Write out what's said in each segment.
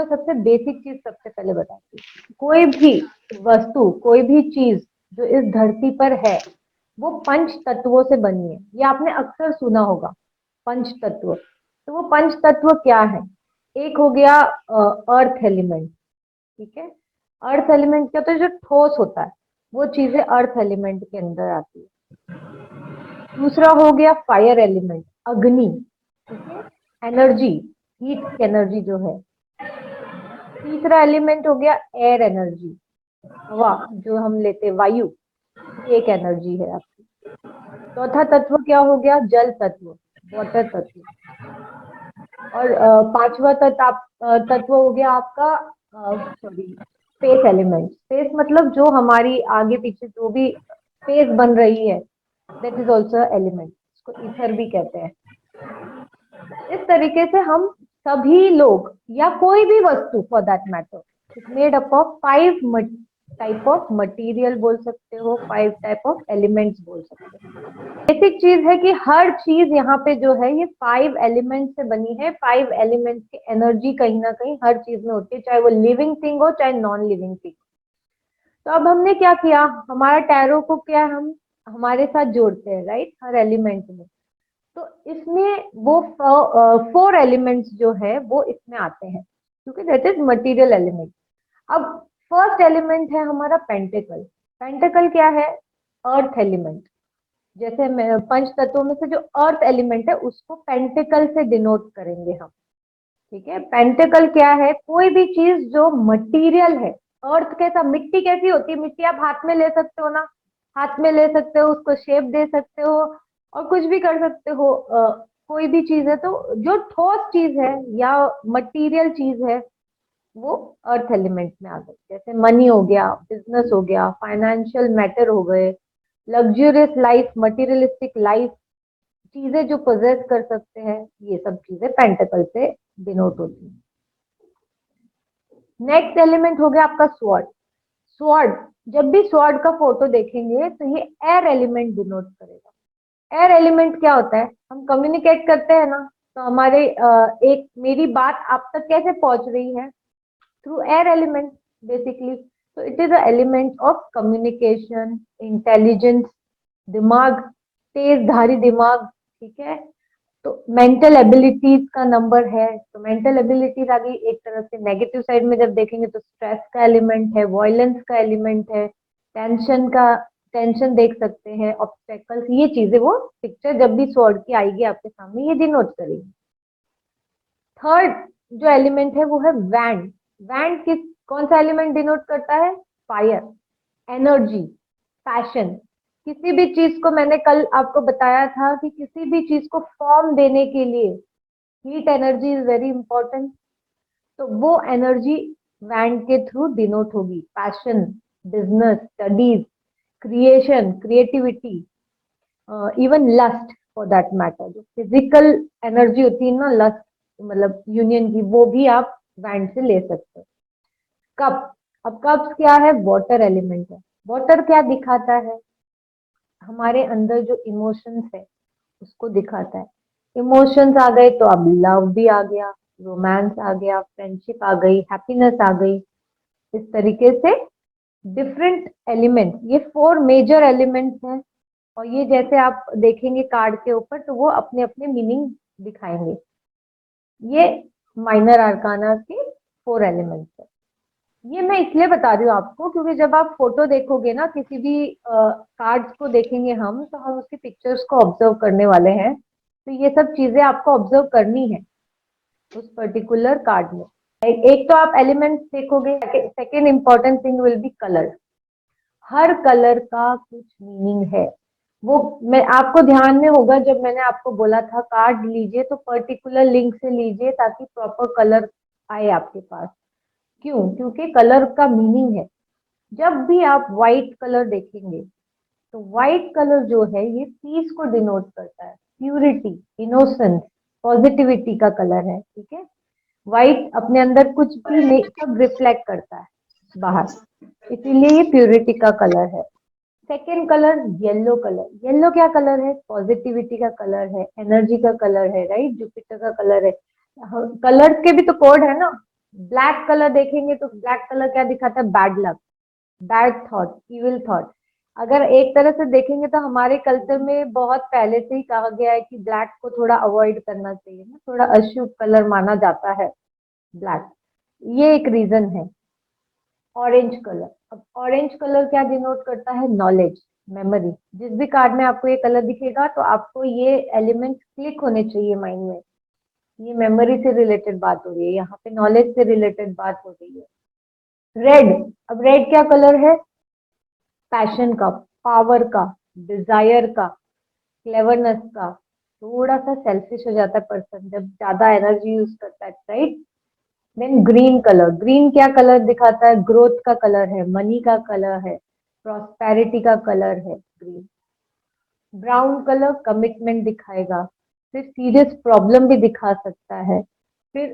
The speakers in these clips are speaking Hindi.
मैं सबसे बेसिक चीज सबसे पहले बताती हूँ। कोई भी वस्तु, कोई भी चीज जो इस धरती पर है वो पंच तत्वों से बनी है। ये आपने अक्सर सुना होगा, पंच तत्व। तो वो पंच तत्व क्या है? एक हो गया अर्थ एलिमेंट, ठीक है। अर्थ एलिमेंट क्या होता है? जो ठोस होता है वो चीजें अर्थ एलिमेंट के अंदर आती है। दूसरा हो गया फायर एलिमेंट, अग्नि, ठीक है, एनर्जी, हीट की एनर्जी जो है। तीसरा एलिमेंट हो गया एयर एनर्जी, हवा जो हम लेते, वायु, ये एक एनर्जी है आपकी। चौथा तत्व क्या हो गया? जल तत्व, वाटर तत्व। और पांचवा तत्व हो गया आपका, सॉरी, स्पेस एलिमेंट। स्पेस मतलब जो हमारी आगे पीछे जो भी स्पेस बन रही है, दैट इज ऑल्सो एलिमेंट, इसको ईथर भी कहते हैं। इस तरीके से हम सभी लोग या कोई भी वस्तु for that matter is made up of 5 type of material बोल सकते हो, 5 टाइप ऑफ एलिमेंट्स बोल सकते हो। बेसिक चीज है कि हर चीज यहाँ पे जो है ये 5 एलिमेंट से बनी है। 5 एलिमेंट्स की एनर्जी कहीं ना कहीं हर चीज में होती है, चाहे वो लिविंग थिंग हो चाहे नॉन लिविंग थिंग। तो अब हमने क्या किया, हमारा टैरो को क्या हम हमारे साथ जोड़ते हैं, राइट, हर एलिमेंट में। तो इसमें वो 4 एलिमेंट्स जो है वो इसमें आते हैं, क्योंकि दैट इज मटेरियल एलिमेंट। अब फर्स्ट एलिमेंट है हमारा पेंटिकल। पेंटिकल क्या है? Earth element. जैसे पंच तत्वों में से जो अर्थ एलिमेंट है उसको पेंटिकल से डिनोट करेंगे हम, ठीक है। पेंटिकल क्या है? कोई भी चीज जो मटेरियल है। अर्थ कैसा, मिट्टी कैसी होती है? मिट्टी आप हाथ में ले सकते हो ना, हाथ में ले सकते हो, उसको शेप दे सकते हो और कुछ भी कर सकते हो। कोई भी चीज है तो जो ठोस चीज है या मटेरियल चीज है वो अर्थ एलिमेंट में आ गई। जैसे मनी हो गया, बिजनेस हो गया, फाइनेंशियल मैटर हो गए, लग्जरियस लाइफ, मटेरियलिस्टिक लाइफ, चीजें जो पोजेस कर सकते हैं, ये सब चीजें पेंटिकल से डिनोट होती हैं। नेक्स्ट एलिमेंट हो गया आपका स्वॉर्ड। स्वॉर्ड, जब भी स्वॉर्ड का फोटो देखेंगे तो ये एयर एलिमेंट डिनोट करेगा। एयर एलिमेंट क्या होता है? हम कम्युनिकेट करते हैं ना, तो हमारे एक मेरी बात आप तक कैसे पहुंच रही है? Through air element basically. तो it is a element of communication, intelligence, दिमाग, तेज धारी दिमाग, ठीक है। तो मेंटल एबिलिटीज का नंबर है। तो मेंटल एबिलिटीज आ गई एक तरह से। नेगेटिव साइड में जब देखेंगे तो स्ट्रेस का एलिमेंट है, वॉयलेंस का एलिमेंट है, टेंशन का, टेंशन देख सकते हैं, ऑब्स्टेकल्स, ये चीजें वो पिक्चर जब भी स्वॉर्ड की आएगी आपके सामने ये डिनोट करेगी। थर्ड जो एलिमेंट है वो है वैंड। वैंड किस कौन सा एलिमेंट डिनोट करता है? Fire, energy, passion. किसी भी चीज को, मैंने कल आपको बताया था कि किसी भी चीज को फॉर्म देने के लिए heat energy is very important. तो वो एनर्जी वैंड के थ्रू डिनोट होगी। Passion, business, studies, creation, creativity, even lust for that matter. जो फिजिकल एनर्जी होती है ना, लस्ट मतलब यूनियन की, वो भी आप वैंड से ले सकते हो। कप, अब कप्स क्या है? वाटर एलिमेंट है। वाटर क्या दिखाता है? हमारे अंदर जो इमोशंस है उसको दिखाता है। इमोशंस आ गए तो अब लव भी आ गया, रोमांस आ गया, फ्रेंडशिप आ गई, हैप्पीनेस आ गई। इस तरीके से डिफरेंट एलिमेंट्स, ये 4 मेजर एलिमेंट्स हैं। और ये जैसे आप देखेंगे कार्ड के ऊपर तो वो अपने अपने मीनिंग दिखाएंगे। ये माइनर आर्काना के 4 एलिमेंट्स है। ये मैं इसलिए बता रही हूँ आपको क्योंकि जब आप फोटो देखोगे ना, किसी भी कार्ड्स को देखेंगे हम, तो हम उसकी पिक्चर्स को ऑब्जर्व करने वाले हैं। तो ये सब चीजें आपको ऑब्जर्व करनी है उस पर्टिकुलर कार्ड में। एक तो आप एलिमेंट्स देखोगे, second important thing will be colour. Her colour का कुछ मीनिंग है। वो मैं आपको ध्यान में होगा जब मैंने आपको बोला था कार्ड लीजिए तो पर्टिकुलर लिंक से लीजिए ताकि प्रॉपर कलर आए आपके पास। क्यों? क्योंकि कलर का मीनिंग है। जब भी आप व्हाइट कलर देखेंगे तो व्हाइट कलर जो है ये पीस को डिनोट करता है, प्यूरिटी, इनोसेंस, पॉजिटिविटी का कलर है, ठीक है। व्हाइट अपने अंदर कुछ भी नहीं, सब रिफ्लेक्ट करता है बाहर, इसीलिए ये प्यूरिटी का कलर है। Second colour yellow colour. Yellow क्या कलर है? पॉजिटिविटी का कलर है, एनर्जी का कलर है, राइट, जुपिटर का कलर है। कलर्स के भी तो कोड है ना, ब्लैक कलर देखेंगे तो ब्लैक कलर क्या दिखाता है, bad luck, bad thought, evil thought. अगर एक तरह से देखेंगे तो हमारे कल्चर में बहुत पहले से ही कहा गया है कि ब्लैक को थोड़ा अवॉइड करना चाहिए ना, थोड़ा अशुभ कलर माना जाता है ब्लैक। ये एक रीजन है। ऑरेंज कलर, अब ऑरेंज कलर क्या डिनोट करता है, नॉलेज, मेमोरी। जिस भी कार्ड में आपको ये कलर दिखेगा तो आपको ये एलिमेंट क्लिक होने चाहिए माइंड में, ये मेमोरी से रिलेटेड बात हो रही है, यहाँ पे नॉलेज से रिलेटेड बात हो रही है। रेड, अब रेड क्या कलर है, पैशन का, पावर का, डिजायर का, क्लेवरनेस का। थोड़ा सा सेल्फिश हो जाता है पर्सन जब ज्यादा एनर्जी यूज करता है, right. Then green colour, green क्या कलर दिखाता है, ग्रोथ का कलर है, मनी का कलर है, प्रॉस्पेरिटी का कलर है ग्रीन। ब्राउन कलर कमिटमेंट दिखाएगा, फिर सीरियस प्रॉब्लम भी दिखा सकता है। फिर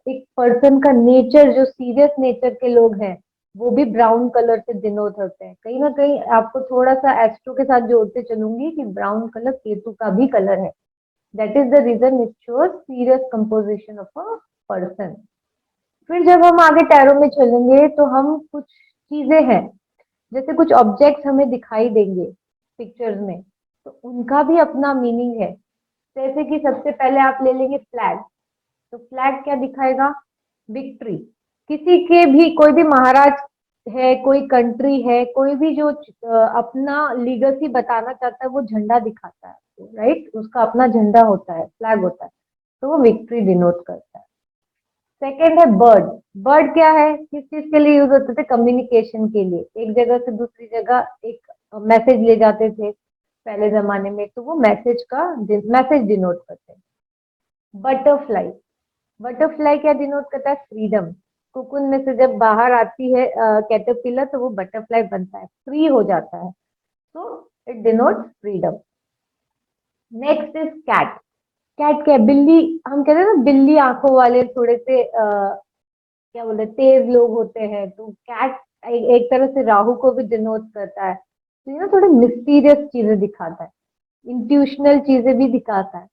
एक पर्सन का नेचर, जो सीरियस नेचर के लोग हैं वो भी ब्राउन कलर से डिनोट होते हैं। कहीं ना कहीं आपको थोड़ा सा एस्ट्रो के साथ जोड़ते चलूंगी कि ब्राउन कलर केतु का भी कलर है। That is the reason it shows serious composition of a person. फिर जब हम आगे टैरो में चलेंगे तो हम कुछ चीजें हैं, जैसे कुछ ऑब्जेक्ट्स हमें दिखाई देंगे पिक्चर्स में, तो उनका भी अपना मीनिंग है। जैसे कि सबसे पहले आप ले लेंगे फ्लैग, तो फ्लैग क्या दिखाएगा, विक्ट्री। किसी के भी, कोई भी महाराज है, कोई कंट्री है, कोई भी जो अपना लीगेसी बताना चाहता है वो झंडा दिखाता है, राइट, उसका अपना झंडा होता है, फ्लैग होता है, तो वो विक्ट्री डिनोट करता है। सेकेंड है बर्ड। बर्ड क्या है, किस चीज के लिए यूज होते थे, कम्युनिकेशन के लिए, एक जगह से दूसरी जगह एक मैसेज ले जाते थे पहले जमाने में, तो वो मैसेज का मैसेज डिनोट करते हैं। बटरफ्लाई, बटरफ्लाई क्या डिनोट करता है, फ्रीडम। कुकुन में से जब बाहर आती है कैटरपिलर तो वो बटरफ्लाई बनता है, फ्री हो जाता है, तो it denotes freedom. Next is cat. Cat क्या है, बिल्ली। हम कहते हैं ना बिल्ली आंखों वाले थोड़े से क्या बोलते हैं, तेज लोग होते हैं, तो कैट एक तरह से राहु को भी डिनोट करता है, तो ये ना थोड़े मिस्टीरियस चीजें दिखाता है, इंट्यूशनल चीजें भी दिखाता है।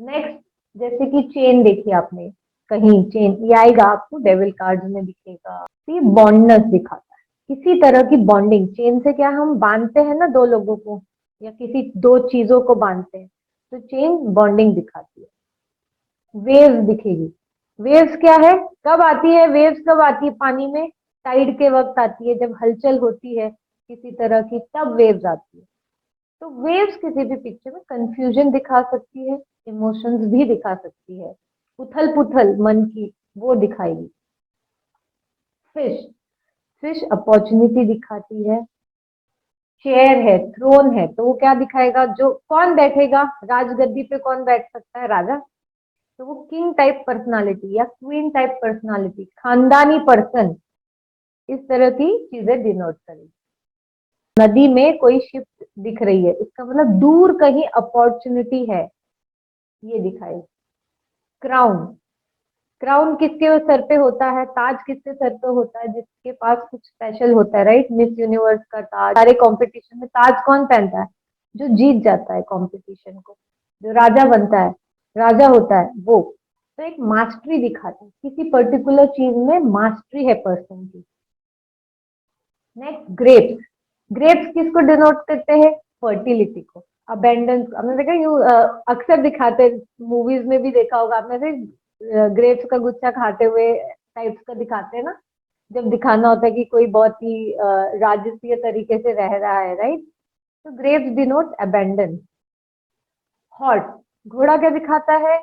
नेक्स्ट, जैसे कि चेन देखी आपने, कहीं चेन ये आएगा आपको डेविल कार्ड में दिखेगा, तो ये बॉन्डनेस दिखाता है, किसी तरह की बॉन्डिंग। चेन से क्या हम बांधते हैं ना दो लोगों को, या किसी दो चीजों को बांधते हैं, तो चेन बॉन्डिंग दिखाती है। वेव्स दिखेगी, वेव्स क्या है, कब आती है वेव्स, कब आती है पानी में, टाइड के वक्त आती है, जब हलचल होती है किसी तरह की, तब वेव्स आती है। तो वेव्स किसी भी पिक्चर में कंफ्यूजन दिखा सकती है, इमोशंस भी दिखा सकती है, उथल पुथल मन की वो दिखाएगी। फिश, फिश अपॉर्चुनिटी दिखाती है। चेयर है, थ्रोन है, तो वो क्या दिखाएगा, जो कौन बैठेगा राजगद्दी पे, कौन बैठ सकता है, राजा। तो वो किंग टाइप पर्सनालिटी या क्वीन टाइप पर्सनालिटी, खानदानी पर्सन, इस तरह की चीजें डिनोट करेगी। नदी में कोई शिप दिख रही है, इसका मतलब दूर कहीं अपॉर्चुनिटी है, ये दिखाएगी। क्राउन, क्राउन किसके सर पे होता है, ताज किसके सर पे होता है, जिसके पास कुछ स्पेशल होता है, राइट। मिस यूनिवर्स का ताज, सारे कंपटीशन में ताज कौन पहनता है, जो जीत जाता है कंपटीशन को, जो राजा बनता है, राजा होता है वो। तो एक मास्टरी दिखाता है, किसी पर्टिकुलर चीज में मास्टरी है पर्सन की। नेक्स्ट ग्रेप्स, ग्रेप्स किसको डिनोट करते हैं, फर्टिलिटी को, अबेंडेंस। हमने देखा यू अक्सर दिखाते, मूवीज में भी देखा होगा आपने से, ग्रेप्स का गुच्छा खाते हुए टाइप्स का दिखाते हैं ना, जब दिखाना होता है कि कोई बहुत ही राजसीय तरीके से रह रहा है, राइट। तो ग्रेप्स डिनोट अबेंडेंस। हॉर्स, घोड़ा क्या दिखाता है,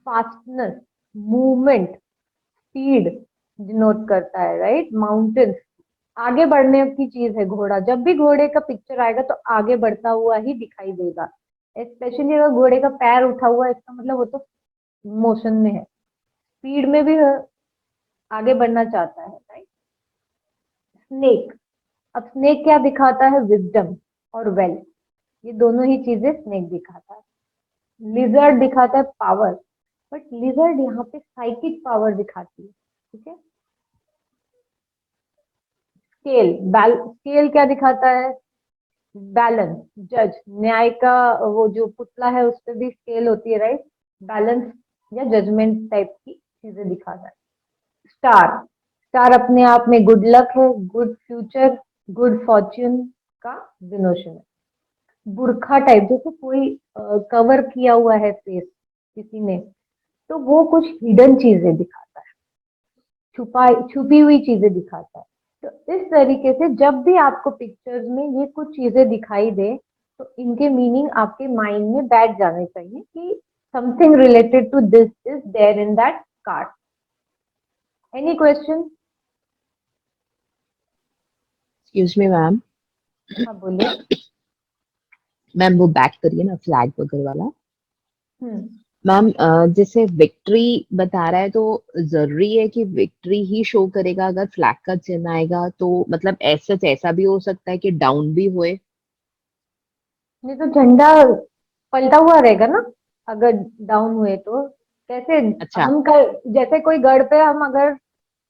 फास्टनेस, मूवमेंट, स्पीड डिनोट करता है, राइट। माउंटेन्स, आगे बढ़ने की चीज है घोड़ा, जब भी घोड़े का पिक्चर आएगा तो आगे बढ़ता हुआ ही दिखाई देगा। स्पेशली अगर घोड़े का पैर उठा हुआ है, इसका मतलब वो तो मोशन में है, स्पीड में भी है, आगे बढ़ना चाहता है, राइट। स्नेक, अब स्नेक क्या दिखाता है, विजडम और वेल्थ, ये दोनों ही चीजें स्नेक दिखाता है। लिजर्ड दिखाता है पावर, बट लिजर्ड यहाँ पे साइकिक पावर दिखाती है, ठीक है। स्केल, स्केल क्या दिखाता है, बैलेंस, जज, न्याय का वो जो पुतला है उस पर भी स्केल होती है, राइट। बैलेंस या जजमेंट टाइप की चीजें दिखाता है। स्टार, स्टार अपने आप में गुड लक है, गुड फ्यूचर, गुड फॉर्च्यून का डिनोशन है। बुरखा टाइप, जैसे कोई कवर किया हुआ है फेस किसी ने, तो वो कुछ हिडन चीजें दिखाता है, छुपी हुई चीजें दिखाता है। तो इस तरीके से जब भी आपको पिक्चर्स में ये कुछ चीजें दिखाई दे, तो इनके मीनिंग आपके माइंड में बैठ जाने चाहिए कि something related to this is there in that card. Any question? Excuse me ma'am, हाँ बोलिए। मैम वो बैक करिए ना फ्लैग वगैरह वाला। हम्म। मैम जैसे विक्ट्री बता रहा है, तो जरूरी है कि विक्ट्री ही शो करेगा अगर फ्लैग का चिन्ह आएगा? तो मतलब ऐसा ऐसा भी हो सकता है कि डाउन भी होए? नहीं तो झंडा पलटा हुआ रहेगा ना, अगर डाउन हुए तो। कैसे? अच्छा, हम कर, जैसे कोई गढ़ पे हम अगर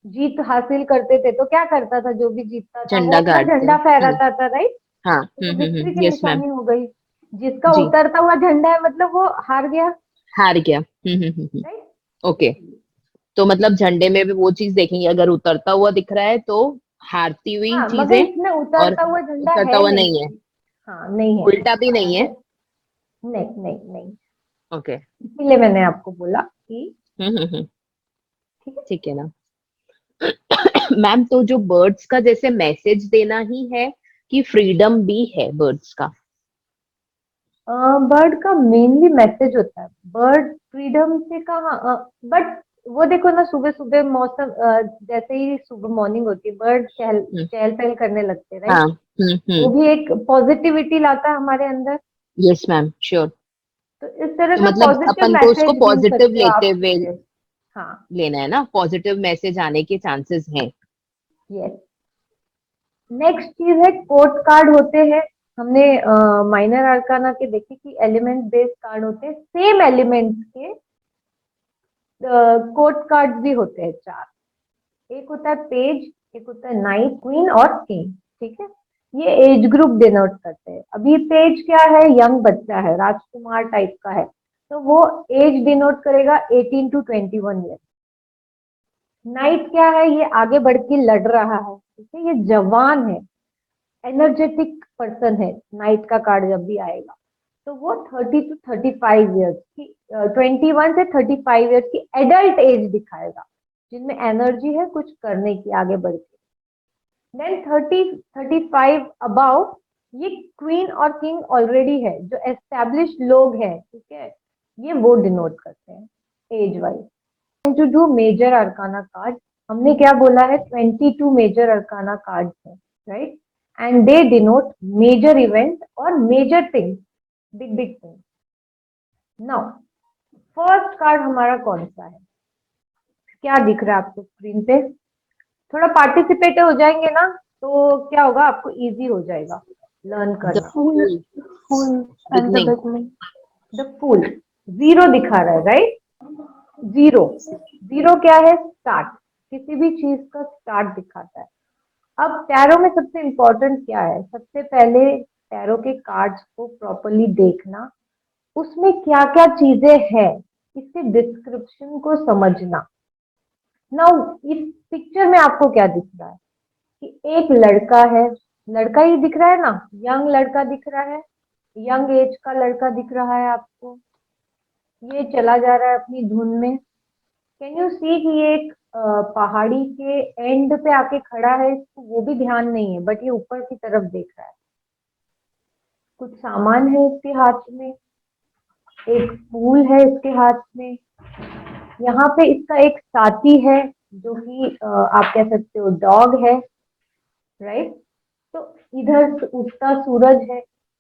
जीत हासिल करते थे तो क्या करता था, जो भी जीतता था वो झंडा अपना गाड़ते हैं। झंडा फहराता था, राइट? हाँ, वो तो विक्ट्री की यस मैम। निशानी हो गई। जिसका जी, उतरता हुआ झंडा है मतलब वो हार गया, हार गया। राइट? ओके, तो मतलब झंडे में भी वो चीज देखेंगे, अगर उतरता हुआ दिख रहा है तो हारती हुई हाँ, मगर चीजें, इसमें और उतरता हुआ झंडा उतरता है हुआ नहीं नहीं है, अभी। हाँ, नहीं है। उल्टा भी नहीं है। नहीं नहीं नहीं, ओके। इसीलिए मैंने आपको बोला कि हम्म। ठीक है। ठीक है ना मैम, तो जो बर्ड्स का जैसे मैसेज देना ही है कि फ्रीडम भी है बर्ड्स का? बर्ड का मेनली मैसेज होता है, बर्ड फ्रीडम से कहाँ, बट वो देखो ना, सुबह सुबह मौसम जैसे ही सुबह मॉर्निंग होती है, बर्ड चहल हम्म, चहल पहल करने लगते हैं, हाँ, राइट? वो भी एक पॉजिटिविटी लाता है हमारे अंदर। Yes ma'am, sure. तो इस तरह तो का मतलब पॉजिटिव अपन को उसको मैसेज भी पॉजिटिव सकते हो लेते आप हुए उससे। हाँ। लेना है ना, पॉजिटिव मैसेज आने के चांसेस हैं। यस। नेक्स्ट चीज है कोड कार्ड होते हैं। हमने माइनर आर्काना के देखे कि एलिमेंट बेस्ड कार्ड होते हैं, सेम एलिमेंट्स के कोड कार्ड भी होते हैं चार। एक होता है पेज, एक होता है नाइट, क्वीन और किंग, ठीक है? ये एज ग्रुप डिनोट करते हैं। अभी पेज क्या है, यंग बच्चा है, राजकुमार टाइप का है, तो वो एज डिनोट करेगा 18 टू 21 ईयर। नाइट क्या है, ये आगे बढ़ के लड़ रहा है, ठीक है, ये जवान है, एनर्जेटिक पर्सन है। नाइट का कार्ड जब भी आएगा तो वो 30 टू 35 ईयर्स की, 21 से 35 ईयर्स की एडल्ट एज दिखाएगा, जिनमें एनर्जी है कुछ करने की आगे बढ़ के। देन 30-35 अबाउ, ये क्वीन और किंग ऑलरेडी है, जो एस्टेब्लिश लोग हैं, ठीक है, ये वो डिनोट करते हैं age wise. To do major arcana card, हमने क्या बोला है, 22 मेजर अरकाना कार्ड है, right? And they denote major event और major things, big big things. Now first card हमारा कौन सा है, क्या दिख रहा है आपको स्क्रीन पे? थोड़ा पार्टिसिपेट हो जाएंगे ना, तो क्या होगा, आपको इजी हो जाएगा लर्न द करना। Fool, fool and the beginning. Beginning. The fool, zero दिखा रहा है, राइट? जीरो, जीरो क्या है, स्टार्ट, किसी भी चीज का स्टार्ट दिखाता है। अब टैरो में सबसे इंपॉर्टेंट क्या है, सबसे पहले टैरो के कार्ड्स को प्रॉपरली देखना, उसमें क्या क्या चीजें हैं, इसके डिस्क्रिप्शन को समझना। नाउ इस पिक्चर में आपको क्या दिख रहा है कि एक लड़का है, लड़का ही दिख रहा है ना, यंग लड़का दिख रहा है, यंग एज का लड़का दिख रहा है आपको, ये चला जा रहा है अपनी धुन में। कैन यू सी कि ये एक पहाड़ी के एंड पे आके खड़ा है, इसको वो भी ध्यान नहीं है, बट ये ऊपर की तरफ देख रहा है। कुछ सामान है इसके हाथ में, एक फूल है इसके हाथ में, यहाँ पे इसका एक साथी है, जो कि आप कह सकते हो डॉग है, राइट? तो इधर उगता सूरज है।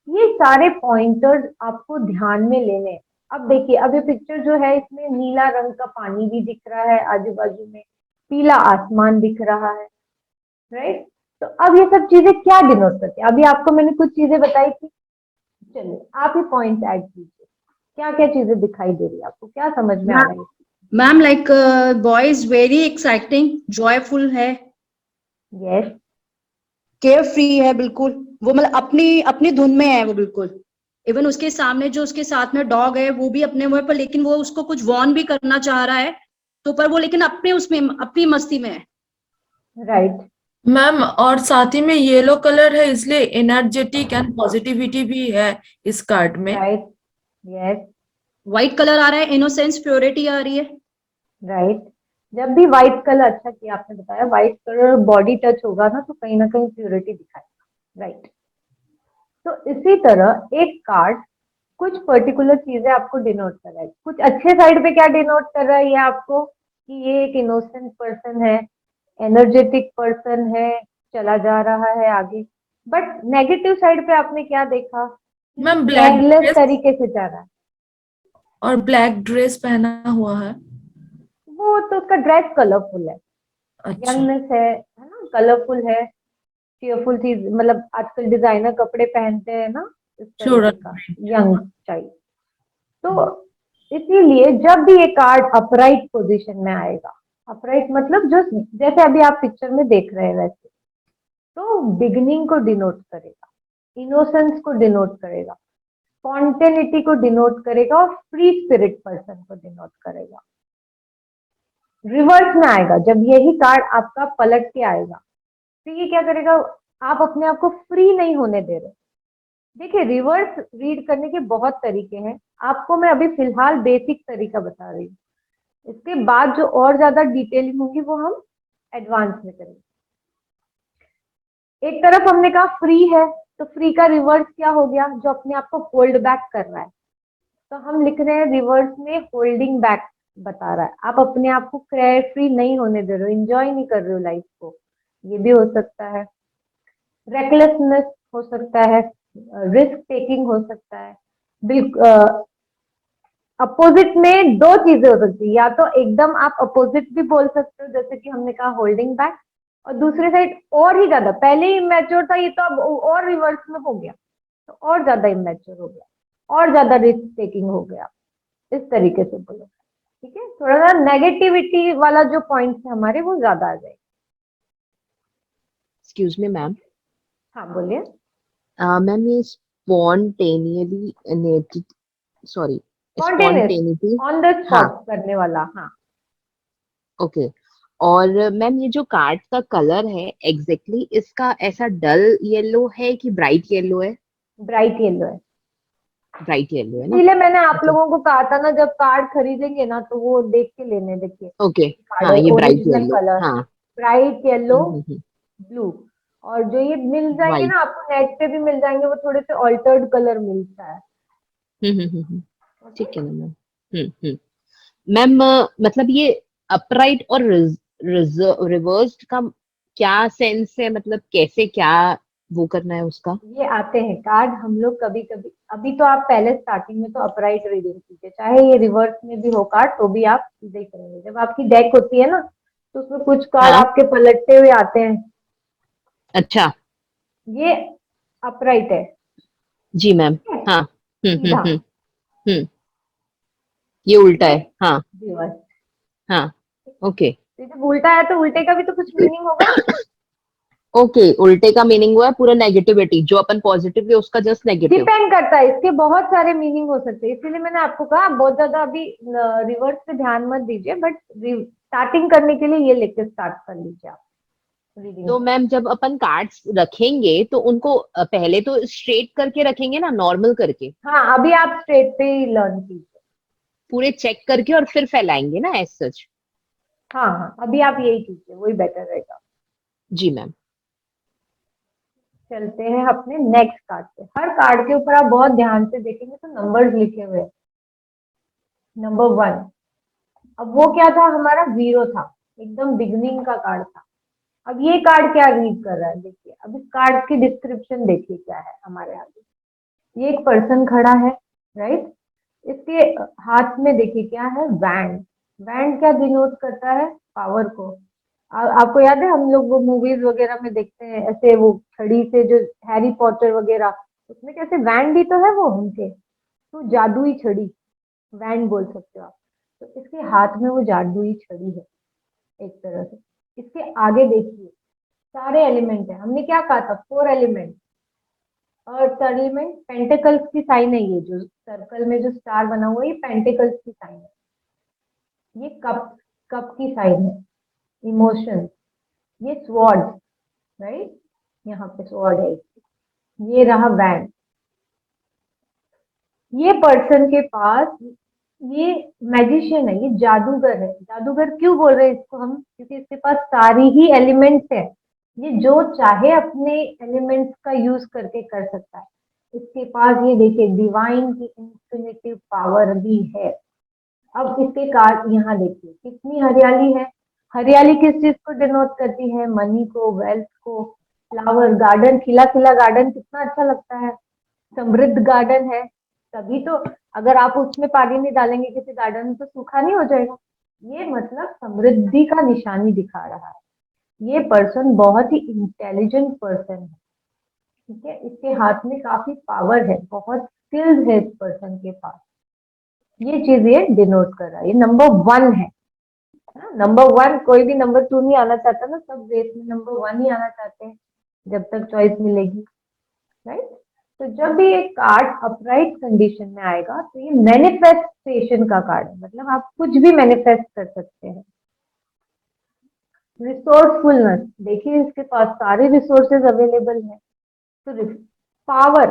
ये सारे पॉइंटर्स आपको ध्यान में लेने हैं। अब देखिए, अब ये पिक्चर जो है, इसमें नीला रंग का पानी भी दिख रहा है आजू बाजू में, पीला आसमान दिख रहा है, राइट? तो अब ये सब चीजें क्या डिनोट करती है, अभी आपको मैंने कुछ चीजें बताई थी, चलिए आप ही पॉइंट ऐड कीजिए, क्या क्या चीजें दिखाई दे रही है आपको, क्या समझ में आ रहा है? Ma'am like boy is very exciting, joyful है, यस। केयर फ्री है बिल्कुल। वो मतलब अपनी अपनी धुन में है वो बिल्कुल। इवन उसके सामने जो उसके साथ में डॉग है वो भी अपने वह पर, लेकिन वो उसको कुछ वॉर्न भी करना चाह रहा है तो पर वो लेकिन अपने उसमें अपनी मस्ती में है। राइट। मैम और साथ ही में येलो कलर है, इसलिए एनर्जेटिक एंड पॉजिटिविटी भी है इस कार्ड में। राइट। यस। व्हाइट कलर आ रहा है, इनोसेंस, प्योरिटी आ रही है। राइट। जब भी व्हाइट कलर, अच्छा किया आपने बताया, व्हाइट कलर बॉडी टच होगा ना तो कहीं ना कहीं प्योरिटी दिखाएगा। राइट। तो इसी तरह एक कार्ड कुछ पर्टिकुलर चीजें आपको डिनोट कर रहा है। कुछ अच्छे साइड पे क्या डिनोट कर रहा है ये आपको, कि ये एक इनोसेंट पर्सन है, एनर्जेटिक पर्सन है, चला जा रहा है आगे। बट नेगेटिव साइड पे आपने क्या देखा, कि ये मैम ब्लैक केयरलेस ड्रेस, तरीके से जा रहा है। और ब्लैक ड्रेस पहना हुआ है। वो तो उसका ड्रेस कलरफुल है, अच्छा। यंगनेस है ना, कलरफुल है, चीयरफुल चीज, मतलब आजकल डिजाइनर कपड़े पहनते हैं ना, इस फ्लोरल तरीके का प्रिंट। यंग चाहिए। तो इसीलिए जब भी ये कार्ड अपराइट पोजीशन में आएगा, अपराइट मतलब जो जैसे अभी आप पिक्चर में देख रहे हैं वैसे, तो बिगनिंग को डिनोट करेगा, इनोसेंस को डिनोट करेगा, स्पॉन्टेनिटी को डिनोट करेगा, और फ्री स्पिरिट पर्सन को डिनोट करेगा। रिवर्स में आएगा, जब यही कार्ड आपका पलट के आएगा तो ये क्या करेगा, आप अपने आप को फ्री नहीं होने दे रहे। देखिए, रिवर्स रीड करने के बहुत तरीके हैं, आपको मैं अभी फिलहाल बेसिक तरीका बता रही हूँ। इसके बाद जो और ज्यादा डिटेलिंग होगी वो हम एडवांस में करेंगे। एक तरफ हमने कहा फ्री है, तो फ्री का रिवर्स क्या हो गया, जो अपने आप को होल्ड बैक कर रहा है। तो हम लिख रहे हैं रिवर्स में होल्डिंग बैक बता रहा है, आप अपने आप को केयर फ्री नहीं होने दे रहे हो, इंजॉय नहीं कर रहे हो लाइफ को, ये भी हो सकता है। रेकलेसनेस हो सकता है, रिस्क टेकिंग हो सकता है। बिल्कुल अपोजिट में दो चीजें हो सकती है, या तो एकदम आप अपोजिट भी बोल सकते हो, जैसे कि हमने कहा होल्डिंग बैक, और दूसरे साइड और ही ज्यादा, पहले ही इमेच्योर था, ये तो अब और रिवर्स में हो गया, तो और ज्यादा इमेच्योर हो गया, और ज्यादा रिस्क टेकिंग हो गया, इस तरीके से बोलो। ठीक है, थोड़ा सा नेगेटिविटी वाला जो पॉइंट है हमारे वो ज्यादा आ जाएगा। एक्सक्यूज मी मैम, हाँ बोलिए। मैम ये spontaneously sorry spontaneous, spontaneity, on the हाँ स्पॉट करने वाला, हाँ। ओके। और मैम ये जो कार्ड का कलर है एग्जैक्टली इसका ऐसा डल येलो है कि ब्राइट येलो है? ब्राइट येलो है। ब्राइट येलो है ना? इसीलिए मैंने आप ओके लोगों को कहा था ना, जब कार्ड खरीदेंगे ना तो वो देख के लेने, देखिए ओके, कार्ड हाँ ये ब्राइट ओरिजिनल येलो, कलर, हाँ। ब्राइट येलो, हम्म। ब्लू। और जो ये मिल जाएंगे वाइट। ना आपको, नेट पे भी मिल जाएंगे, वो थोड़े से ऑल्टर्ड कलर मिलता है। हम्म। ओके। ठीक है ना मैम। मैम मतलब ये अपराइट और रिवर्स्ड का क्या सेंस है, मतलब कैसे क्या वो करना है उसका? ये आते हैं कार्ड हम लोग कभी कभी, अभी तो आप पहले स्टार्टिंग में तो अपराइट रीडिंग कीजिए, चाहे ये रिवर्स में भी हो कार्ड तो भी आप सीधे ही करेंगे। जब आपकी डेक होती है ना, तो उसमें कुछ कार्ड हाँ। आपके पलटते हुए आते हैं, अच्छा। ये अपराइट है। जी मैम। ठीक है, हाँ। सीधा। हम्म। ये उल्टा ये है, हाँ। रिवर्स। हाँ। ओके। तो जब उल्टा है तो उल्टे का भी तो कुछ मीनिंग होगा। ओके, उल्टे का मीनिंग हुआ है पूरा नेगेटिविटी, जो अपन पॉजिटिव है उसका जस्ट नेगेटिव। डिपेंड करता है, इसके बहुत सारे मीनिंग हो सकते हैं, इसीलिए मैंने आपको कहा आप बहुत ज्यादा अभी रिवर्स पे ध्यान मत दीजिए, बट स्टार्टिंग करने के लिए ये लेके स्टार्ट कर लीजिए आप रीडिंग तो को। मैम जब अपन कार्ड्स रखेंगे तो उनको पहले तो स्ट्रेट करके रखेंगे ना, नॉर्मल करके? हाँ, अभी आप स्ट्रेट पे ही लर्न कीजिए। पूरे चेक करके और फिर फैलाएंगे ना एज सच? हाँ हाँ, अभी आप यही कीजिए, वही बेटर रहेगा। जी मैम। चलते हैं अपने नेक्स्ट कार्ड पे। हर कार्ड के ऊपर आप बहुत ध्यान से देखेंगे तो नंबर्स लिखे हुए हैं। नंबर 1, अब वो क्या था, हमारा 0 था, एकदम बिगनिंग का कार्ड था। अब ये कार्ड क्या रीड कर रहा है, देखिए अब इस कार्ड की डिस्क्रिप्शन देखिए क्या है हमारे आगे। ये एक पर्सन खड़ा है, राइट। इसके हाथ में देखिए क्या है, वैंड। वैंड क्या डिनोट करता है, पावर को। आपको याद है हम लोग वो मूवीज वगैरह में देखते हैं ऐसे, वो छड़ी से जो हैरी पॉटर वगैरह, उसमें कैसे वैंड ही तो है वो उनके, तो जादुई छड़ी, वैंड बोल सकते हो आप। तो इसके हाथ में वो जादुई छड़ी है एक तरह से। इसके आगे देखिए सारे एलिमेंट है, हमने क्या कहा था, 4 एलिमेंट। अर्थ एलिमेंट, पेंटिकल्स की साइन है, ये जो सर्कल में जो स्टार बना हुआ है ये पेंटिकल्स की साइन है। ये कप कप की साइन है, इमोशन, ये स्वॉर्ड, राइट, यहाँ पे स्वॉर्ड है, ये रहा बैंड। ये पर्सन के पास, ये मैजिशियन है, ये जादूगर है। जादूगर क्यों बोल रहे हैं इसको हम, क्योंकि इसके पास सारी ही एलिमेंट्स है, ये जो चाहे अपने एलिमेंट्स का यूज करके कर सकता है। इसके पास ये देखिए डिवाइन की इन्फिनिटिव पावर भी है। अब इसके कार्ड यहाँ देखिए कितनी हरियाली है। हरियाली किस चीज को डिनोट करती है, मनी को, वेल्थ को। फ्लावर गार्डन, खिला खिला गार्डन कितना अच्छा लगता है, समृद्ध गार्डन है। तभी तो, अगर आप उसमें पानी नहीं डालेंगे किसी गार्डन में तो सूखा नहीं हो जाएगा। ये मतलब समृद्धि का निशानी दिखा रहा है। ये पर्सन बहुत ही इंटेलिजेंट पर्सन है, ठीक है, इसके हाथ में काफी पावर है, बहुत स्किल्स है इस पर्सन के पास। ये चीज ये डिनोट कर रहा है, ये नंबर 1 है ना। नंबर 1, कोई भी नंबर 2 नहीं आना चाहता ना, सब रेस में नंबर 1 ही आना चाहते हैं जब तक चॉइस मिलेगी, राइट। तो जब भी एक कार्ड अपराइट कंडीशन में आएगा तो ये मैनिफेस्टेशन का कार्ड है, मतलब आप कुछ भी मैनिफेस्ट कर सकते हैं। रिसोर्सफुलनेस, देखिए इसके पास सारे रिसोर्सेज अवेलेबल हैं। तो पावर,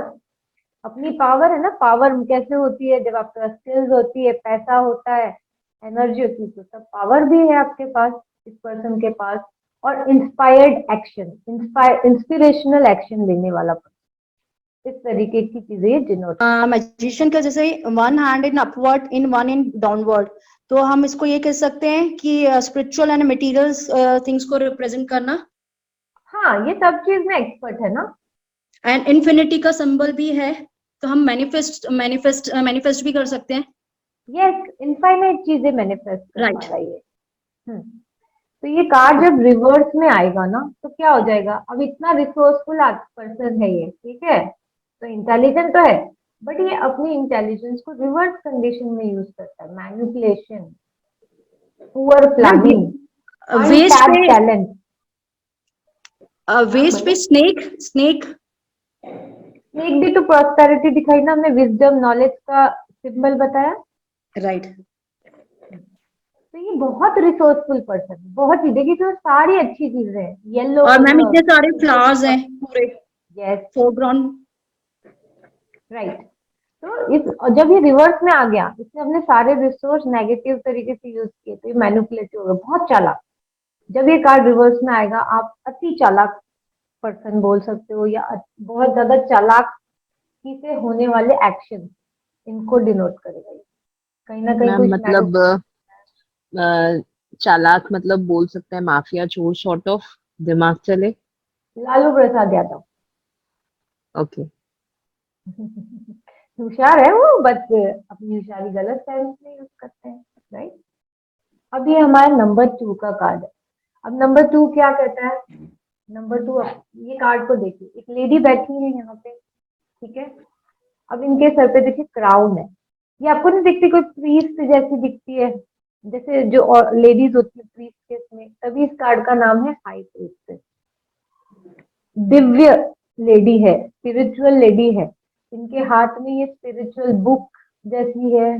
अपनी पावर है ना, पावर कैसे होती है, जब आपके पास स्किल्स होती है, पैसा होता है, एनर्जी होती है, तो सब पावर भी है आपके पास, इस पर्सन के पास। और इंस्पायर्ड एक्शन, इंस्पिरेशनल एक्शन लेने वाला पर्सन, इस तरीके की चीजें डिनोट। मैजिशियन का जैसे 1 hand in upward in 1 in downward, तो हम इसको ये कह सकते हैं कि स्पिरिचुअल एंड मटेरियल्स थिंग्स को रिप्रेजेंट करना। हाँ, ये सब चीज में एक्सपर्ट है ना। एंड इन्फिनिटी का सिंबल भी है, तो हम मैनिफेस्ट भी कर सकते हैं। यस, इनफाइनाइट चीजें मैनिफेस्ट कर Right. पा रहा है ये। तो ये कार्ड जब रिवर्स में आएगा ना तो क्या हो जाएगा, अब इतना रिसोर्सफुल पर्सन है ये, ठीक है, तो इंटेलिजेंट तो है, बट ये अपनी इंटेलिजेंस को रिवर्स कंडीशन में यूज करता है। Manipulation, poor planning, waste untapped पे टैलेंट। वेस्ट पे स्नेक स्नेक स्नेक भी तो प्रॉस्पेरिटी दिखाई ना, हमने विजडम नॉलेज का सिंबल बताया। राइट। तो ये बहुत रिसोर्सफुल पर्सन है, बहुत ही, देखिए तो सारी अच्छी चीजें हैं, येलो और मैम कलर। इतने सारे फ्लावर्स हैं पूरे यस, फोरग्राउंड। राइट। तो इस, और जब ये रिवर्स में आ गया, इसने अपने सारे रिसोर्स नेगेटिव तरीके से यूज किए, तो ये मैनिपुलेटिव हो गया, बहुत चालाक। जब ये कार्ड रिवर्स में आएगा, आप अति चालाक पर्सन बोल सकते हो, या बहुत ज्यादा चालाकी से होने वाले एक्शन, इनको डिनोट करेगा ये। कहीं ना कहीं मैम कुछ मतलब चालाक मतलब बोल सकते हैं माफिया चोर सॉर्ट ऑफ, दिमाग चले। लालू प्रसाद यादव। ओके। होशियार है वो, बस अपनी होशियारी गलत सेंस में यूज करते हैं, राइट। अब ये हमारा नंबर 2 का कार्ड है। अब नंबर 2 क्या कहता है, नंबर 2, ये कार्ड को देखिए, एक लेडी बैठी है यहाँ पे, ठीक है। अब इनके सर पे देखिए क्राउन है, ये आपको नहीं दिखती, कोई प्रीस्ट जैसी दिखती है, जैसे जो लेडीज होती है प्रीस्ट केस में, तभी इस कार्ड का नाम है हाई प्रीस्टेस। दिव्य लेडी है, स्पिरिचुअल लेडी है, इनके हाथ में ये स्पिरिचुअल बुक जैसी है,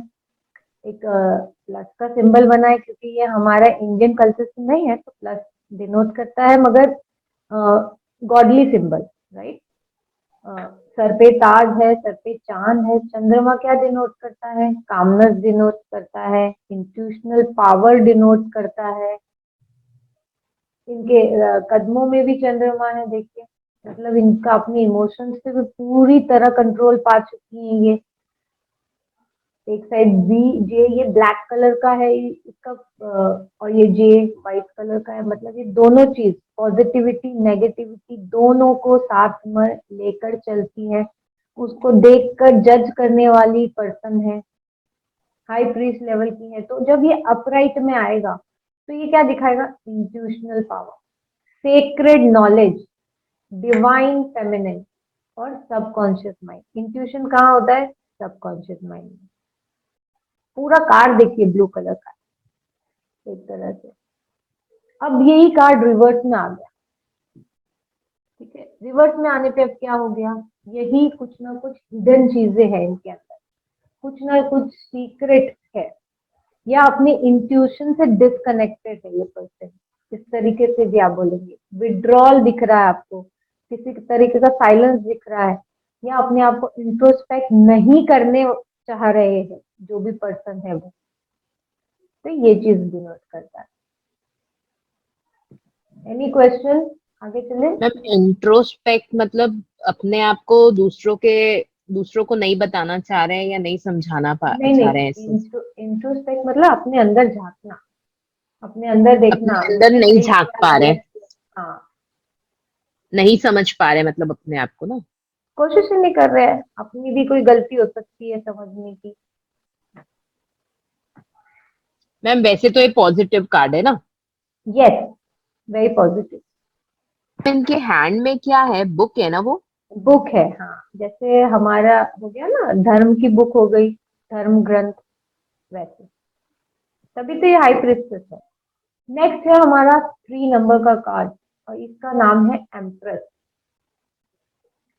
एक प्लस का सिंबल बना है, क्योंकि ये हमारा इंडियन कल्चर से नहीं है तो प्लस डिनोट करता है, मगर गॉडली सिंबल, राइट। सर पे ताज है, सर पे चांद है। चंद्रमा क्या डिनोट करता है, कामनेस डिनोट करता है, इंट्यूशनल पावर डिनोट करता है। इनके कदमों में भी चंद्रमा है, देखिए, मतलब इनका अपने इमोशंस पे भी पूरी तरह कंट्रोल पा चुकी हैं ये। एक साइड बी जे, ये ब्लैक कलर का है इसका, और ये जे व्हाइट कलर का है, मतलब ये दोनों चीज, पॉजिटिविटी नेगेटिविटी दोनों को साथ में लेकर चलती है। उसको देखकर जज करने वाली पर्सन है, हाई प्रीस्ट लेवल की है। तो जब ये अपराइट में आएगा तो ये क्या दिखाएगा, intuitional power, sacred knowledge, divine feminine और सबकॉन्शियस माइंड। इंट्यूशन कहाँ होता है, सबकॉन्शियस माइंड में। पूरा कार्ड देखिए ब्लू कलर का, एक तरह से। अब यही कार्ड रिवर्स में आ गया, ठीक है। रिवर्स में आने पे अब क्या हो गया, यही कुछ ना कुछ हिडन चीजें हैं इनके अंदर, कुछ ना कुछ सीक्रेट है। या अपने इंट्यूशन से डिस्कनेक्टेड है ये पर्सन, इस तरीके से भी आप बोलेंगे। विड्रॉल दिख रहा है आपको, किसी तरीके का साइलेंस दिख रहा है, या अपने आप को इंट्रोस्पेक्ट नहीं करने चाह रहे हैं जो भी पर्सन है वो, तो ये चीज डिनोट करता है। एनी क्वेश्चन, आगे चले। मैम इंट्रोस्पेक्ट मतलब अपने आप को दूसरों को नहीं बताना चाह रहे हैं या नहीं समझाना नहीं चाह रहे हैं नहीं, ऐसे? इंट्रोस्पेक्ट मतलब अपने अंदर झांकना, अपने अंदर अपने देखना, अंदर मैंने नहीं सही झांक किया पा रहे, गलत किया। हाँ, नहीं समझ पा रहे मतलब अपने आप को ना। कोशिश ही नहीं कर रहे हैं, अपनी भी कोई गलती हो सकती है समझने की। मैम वैसे तो ये पॉजिटिव कार्ड है ना। Yes, very positive. इनके हैंड में क्या है, बुक है ना वो? बुक है, हाँ, जैसे हमारा हो गया ना धर्म की बुक हो गई, धर्म ग्रंथ, वैसे। तभी तो ये हाई प्रिस्टेस है। नेक्स्ट है हमारा 3 नंबर का कार्ड, और इसका नाम है एम्प्रेस।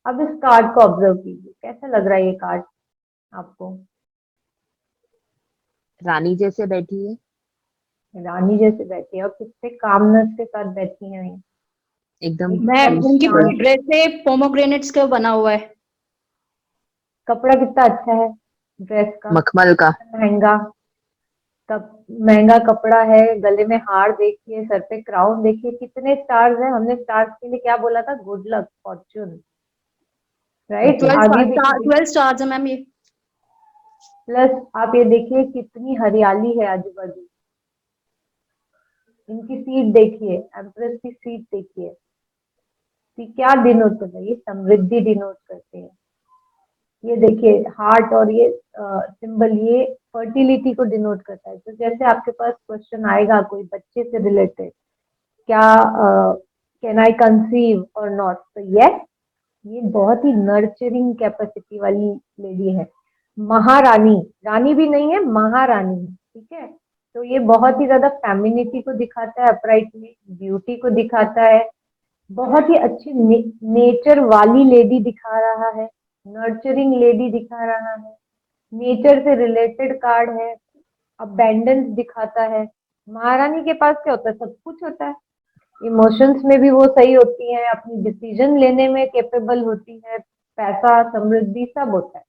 अब इस कार्ड को ऑब्जर्व कीजिए, कैसा लग रहा है ये कार्ड आपको? रानी जैसे बैठी है। रानी जैसे बैठी है, और कितने कामनेस के साथ बैठी है ये। एकदम मैं एकदम उनकी पूरी शांत। ड्रेस से पोमोग्रेनेट्स का बना हुआ है। कपड़ा कितना अच्छा है ड्रेस का, मखमल का। महंगा, कप महंगा कपड़ा है, गले में हार देखिए, सर पे क्राउन देखिए, कितने स्टार्स हैं। हमने स्टार्स के लिए क्या बोला था? Good luck, fortune, right? जी। आगे देखिए, 12 स्टार्स है मैम ये। प्लस आप ये देखिए कितनी हरियाली है आजू बाजू। इनकी सीट देखिए, एम्प्रेस की सीट देखिए, कि क्या डिनोट करता है? ये समृद्धि डिनोट करते हैं। ये देखिए हार्ट, और ये सिंबल, ये फर्टिलिटी को डिनोट करता है। तो जैसे आपके पास क्वेश्चन आएगा कोई बच्चे से रिलेटेड, क्या कैन आई कंसीव और नॉट, तो यस, ये बहुत ही नर्चरिंग कैपेसिटी वाली लेडी है। महारानी, रानी भी नहीं है, महारानी है, ठीक है। तो ये बहुत ही ज्यादा फेमिनिटी को दिखाता है, अपराइट में ब्यूटी को दिखाता है, बहुत ही अच्छी नेचर वाली लेडी दिखा रहा है, नर्चरिंग लेडी दिखा रहा है, नेचर से रिलेटेड कार्ड है, अबेंडेंस दिखाता है। महारानी के पास क्या होता है? सब कुछ होता है। इमोशंस में भी वो सही होती है, अपनी डिसीजन लेने में कैपेबल होती है, पैसा, समृद्धि, सब होता है।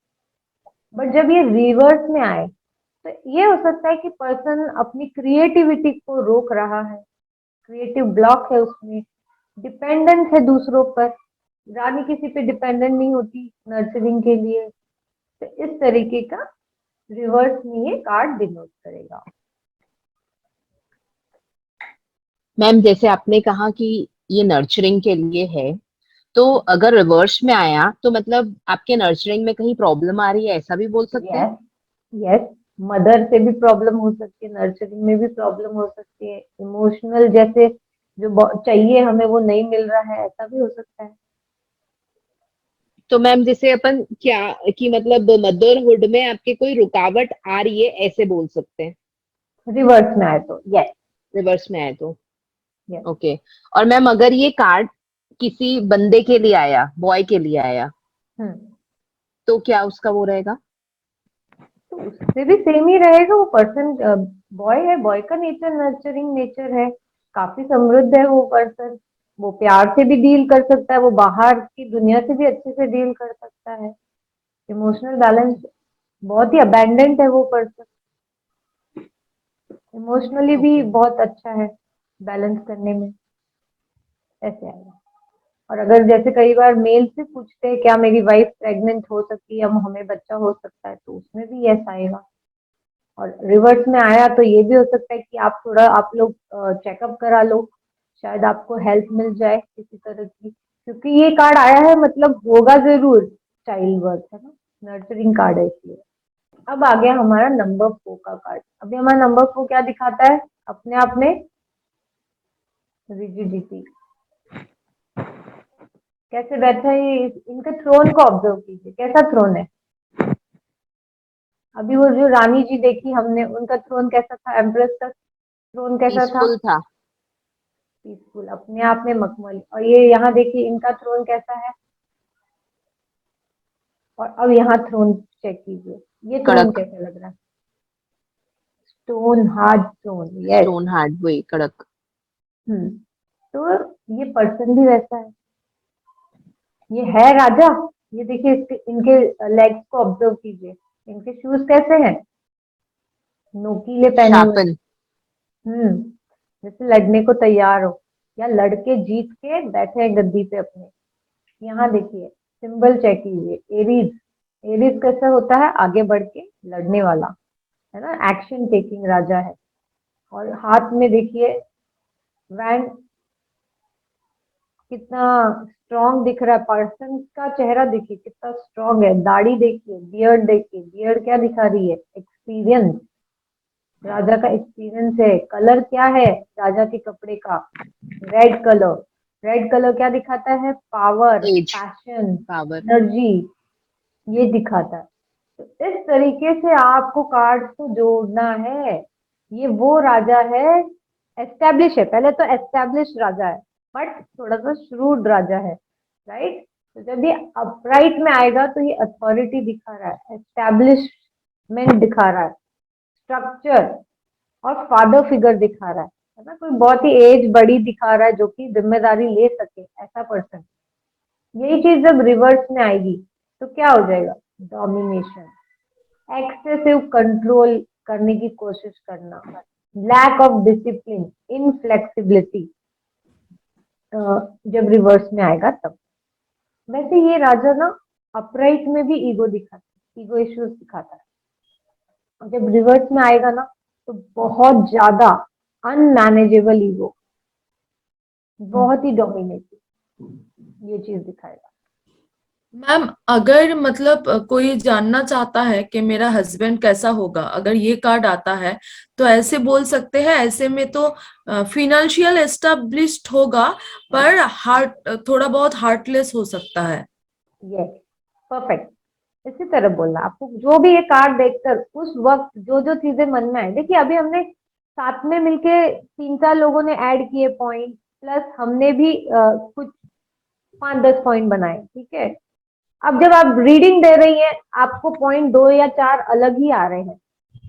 बट जब ये रिवर्स में आए, तो ये हो सकता है कि पर्सन अपनी क्रिएटिविटी को रोक रहा है, क्रिएटिव ब्लॉक है उसमें, डिपेंडेंट है दूसरों पर। रानी किसी पे डिपेंडेंट नहीं होती नर्चरिंग के लिए। तो इस तरीके का रिवर्स में ये कार्ड डिनोट करेगा। मैम जैसे आपने कहा कि ये नर्चरिंग के लिए है, तो अगर रिवर्स में आया तो मतलब आपके नर्चरिंग में कहीं प्रॉब्लम आ रही है, ऐसा भी बोल सकते हैं? यस, यस, मदर से भी प्रॉब्लम हो सकती है, नर्चरिंग में भी प्रॉब्लम हो सकती है, इमोशनल जैसे जो चाहिए हमें वो नहीं मिल रहा है, ऐसा भी हो सकता है। तो मैम जैसे अपन क्या कि मतलब मदरहुड में आपके कोई रुकावट आ रही है, ऐसे बोल सकते हैं रिवर्स में आए तो यस। रिवर्स में आए तो? यस। ओके। और मैम अगर ये कार्ड किसी बंदे के लिए आया, बॉय के लिए आया, हम्म, तो क्या उसका वो रहेगा? तो उससे भी सेम ही रहेगा। वो पर्सन बॉय है, बॉय का नेचर नर्चरिंग नेचर है, काफी समृद्ध है वो पर्सन। वो प्यार से भी डील कर सकता है, वो बाहर की दुनिया से भी अच्छे से डील कर सकता है। इमोशनल बैलेंस, बहुत ही अबैंडेंट है वो पर्सन, इमोशनली भी ओके। बहुत अच्छा है बैलेंस करने में, ऐसे आएगा। और अगर जैसे कई बार मेल से पूछते हैं क्या मेरी वाइफ प्रेग्नेंट हो सकती है या हमें बच्चा हो सकता है, तो उसमें भी यस आएगा। और रिवर्स में आया तो ये भी हो सकता है कि आप थोड़ा, आप लोग चेकअप करा लो, शायद आपको हेल्प मिल जाए किसी तरह की, क्योंकि ये कार्ड आया है मतलब होगा जरूर, चाइल्ड बर्थ है ना, नर्चरिंग कार्ड है इसलिए। अब आ गया हमारा नंबर 4 का कार्ड। अभी हमारा नंबर 4 क्या दिखाता है अपने आप में? रिजिडिटी। कैसे बैठा है ये, इनका थ्रोन को ऑब्जर्व कीजिए, कैसा थ्रोन है। अभी वो जो रानी जी देखी हमने, उनका थ्रोन कैसा था? एम्प्रेस का थ्रोन कैसा था? पीसफुल था। पीसफुल, अपने आप में मखमली। और ये यहाँ देखिए इनका थ्रोन कैसा है, और अब यहाँ थ्रोन चेक कीजिए, ये थ्रोन कड़क। कैसा लग रहा है? Stone, hard stone, yes. Stone hard, वही कड़क। तो ये पर्सन भी वैसा है, ये है राजा। ये देखिए इनके लेग्स को ऑब्जर्व कीजिए, इनके शूज कैसे हैं, नोकीले पहने हुए। शार्पन। जैसे लड़ने को तैयार हो, या लड़के जीत के बैठे हैं गद्दी पे अपने। यहाँ देखिए सिंबल चेक कीजिए, एरीज। एरीज कैसा होता है, आगे बढ़ के लड़ने वाला, है ना, एक्शन टेकिंग राजा है। और हाथ में देखिए वैंड, कितना स्ट्रॉन्ग दिख रहा है, पर्सन का चेहरा देखिए कितना स्ट्रॉन्ग है। दाढ़ी देखिए, बियर्ड देखिए, बियर्ड क्या दिखा रही है, एक्सपीरियंस, राजा का एक्सपीरियंस है। कलर क्या है राजा के कपड़े का, रेड कलर। रेड कलर क्या दिखाता है, power, age, passion, power. Energy, ये दिखाता है। तो इस तरीके से आपको कार्ड्स को जोड़ना है। ये वो राजा है, एस्टेब्लिश है, पहले तो एस्टेब्लिश राजा है, बट थोड़ा सा श्रूड राजा है, राइट। तो जब ये अपराइट में आएगा तो ये अथॉरिटी दिखा रहा है, एस्टेब्लिशमेंट दिखा रहा है, स्ट्रक्चर और फादर फिगर दिखा रहा है ना, कोई बहुत ही एज बड़ी दिखा रहा है जो कि जिम्मेदारी ले सके, ऐसा पर्सन। यही चीज जब रिवर्स में आएगी तो क्या हो जाएगा, डोमिनेशन, एक्सेसिव कंट्रोल करने की कोशिश करना, लैक ऑफ डिसिप्लिन, इनफ्लेक्सिबिलिटी, जब रिवर्स में आएगा तब। वैसे ये राजा ना अपराइट में भी ईगो दिखाता है, ईगो इश्यूज दिखाता है, और जब रिवर्स में आएगा ना तो बहुत ज्यादा अनमैनेजेबल ईगो, बहुत ही डोमिनेटिंग, ये चीज दिखाएगा। मैम अगर मतलब कोई जानना चाहता है कि मेरा हस्बैंड कैसा होगा, अगर ये कार्ड आता है तो ऐसे बोल सकते हैं, ऐसे में तो फिनेंशियल एस्टेब्लिश्ड होगा पर हार्ट थोड़ा बहुत हार्टलेस हो सकता है। यस, परफेक्ट, इसी तरह बोलना आपको। जो भी ये कार्ड देखकर उस वक्त जो जो चीजें मन में आए, देखिए अभी हमने साथ में मिलके 3-4 लोगों ने ऐड किए पॉइंट, प्लस हमने भी कुछ 5-10 पॉइंट बनाए, ठीक है। अब जब आप रीडिंग दे रही हैं, आपको पॉइंट 2 या 4 अलग ही आ रहे हैं,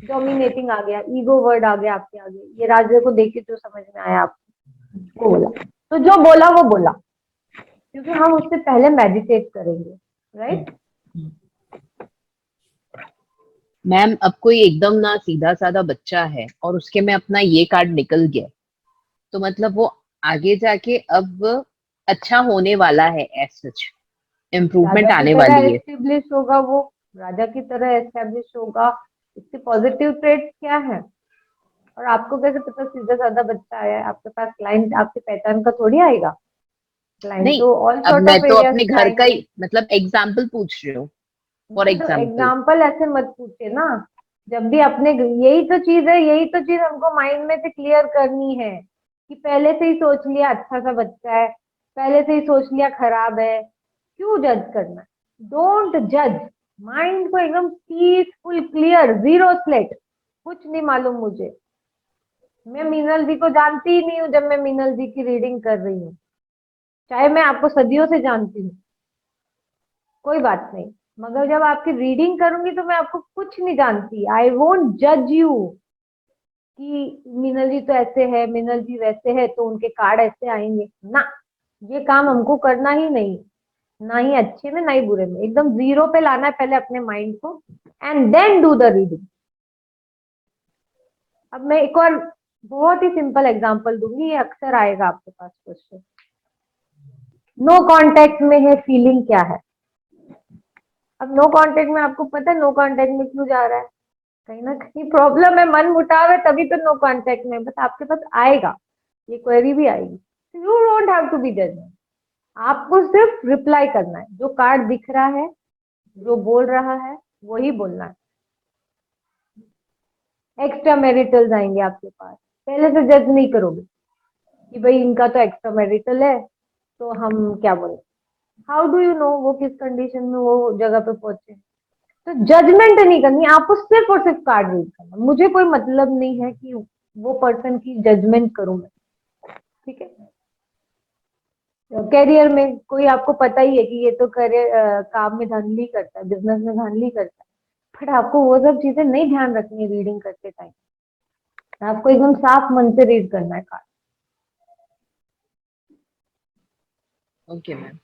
डोमिनेटिंग आ गया, ईगो वर्ड आ गया आपके आगे, ये राज्य को देख के जो समझ में आया आपको वो बोला, तो जो बोला वो बोला, क्योंकि हम उससे पहले मेडिटेट करेंगे, राइट। मैम अब कोई एकदम ना सीधा साधा बच्चा है और उसके में अपना ये कार्ड निकल गया, तो मतलब वो आगे जाके अब अच्छा होने वाला है, एज सच इम्प्रूवमेंट राजा की आने तरह वाली है। एस्टेब्लिश होगा वो, राजा की तरह एस्टेब्लिश होगा। इसके पॉजिटिव ट्रेड्स क्या है, और आपको कैसे पता सीधा साधा बच्चा आया है आपके पास, क्लाइंट आपकी पहचान का थोड़ी आएगा, क्लाइंट नहीं, तो ऑल अब सॉर्ट मैं ऑफ तो एरियाज अपने से घर का आएंगे। ही मतलब एग्जाम्पल पूछ रही हूँ, फॉर नहीं तो एग्जाम्पल। एग्जाम्पल ऐसे मत पूछिए ना, जब भी अपने, यही तो चीज है, यही तो चीज हमको माइंड में से क्लियर करनी है, कि पहले से ही सोच लिया अच्छा सा बच्चा है, पहले से ही सोच लिया खराब है, क्यों जज करना, डोंट जज। माइंड को एकदम पीसफुल, क्लियर, जीरो स्लेट, कुछ नहीं मालूम मुझे, मैं मीनल जी को जानती ही नहीं हूँ जब मैं मीनल जी की रीडिंग कर रही हूँ, चाहे मैं आपको सदियों से जानती हूँ, कोई बात नहीं, मगर जब आपकी रीडिंग करूंगी तो मैं आपको कुछ नहीं जानती, आई वोंट जज यू कि मीनल जी तो ऐसे है, मीनल जी वैसे है तो उनके कार्ड ऐसे आएंगे ना, ये काम हमको करना ही नहीं, ना ही अच्छे में ना ही बुरे में, एकदम जीरो पे लाना है पहले अपने माइंड को, and then do the reading. अब मैं एक और बहुत ही सिंपल एग्जांपल दूंगी, ये अक्सर आएगा आपके पास क्वेश्चन, नो कांटेक्ट में है फीलिंग क्या है। अब नो कांटेक्ट में आपको पता है नो कांटेक्ट में क्यों जा रहा है, कहीं ना कहीं प्रॉब्लम है, मन मुटाव है, तभी तो नो कांटेक्ट में, बस आपके पास आएगा, ये क्वेरी भी आएगी, you don't have to be जज, आपको सिर्फ रिप्लाई करना है, जो कार्ड दिख रहा है, जो बोल रहा है वही बोलना है। एक्स्ट्रा मैरिटल्स आएंगे आपके पास, पहले से जज नहीं करोगे कि भाई इनका तो एक्स्ट्रा मैरिटल है तो हम क्या बोले, हाउ डू यू नो वो किस कंडीशन में वो जगह पे पहुंचे। तो जजमेंट नहीं करनी, आपको सिर्फ और सिर्फ कार्ड रीड करना, मुझे कोई मतलब नहीं है कि वो पर्सन की जजमेंट करूं मैं, ठीक है। करियर में कोई आपको पता ही है कि ये तो करियर काम में धांधली करता है, बिजनेस में धांधली करता है, बट आपको वो सब चीजें नहीं ध्यान रखनी है रीडिंग करते टाइम, आपको एकदम साफ मन से रीड करना है कार्ड। Okay ma'am.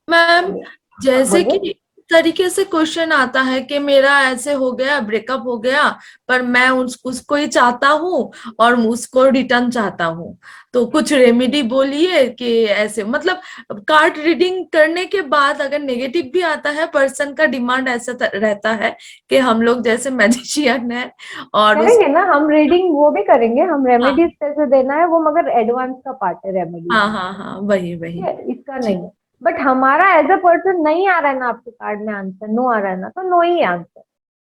मैम चलिए, हाँ जैसे बोलिए। कि इस तरीके से क्वेश्चन आता है कि मेरा ऐसे हो गया, ब्रेकअप हो गया, पर मैं उसको ही चाहता हूँ और उसको रिटर्न चाहता हूँ, तो कुछ रेमेडी बोलिए कि ऐसे मतलब कार्ड रीडिंग करने के बाद अगर नेगेटिव भी आता है, पर्सन का डिमांड ऐसा रहता है कि हम लोग जैसे मैजिशियन है और उस करेंगे ना हम रीडिंग, वो भी करेंगे हम, हाँ रेमेडीज कैसे देना है वो मगर एडवांस का पार्ट है रेमेडीज हाँ में। हाँ हाँ, वही वही। ठीक है, इसका नहीं है। बट हमारा एज अ पर्सन नहीं आ रहा है ना आपके कार्ड में आंसर, नो आ रहा है ना, तो नो ही आंसर।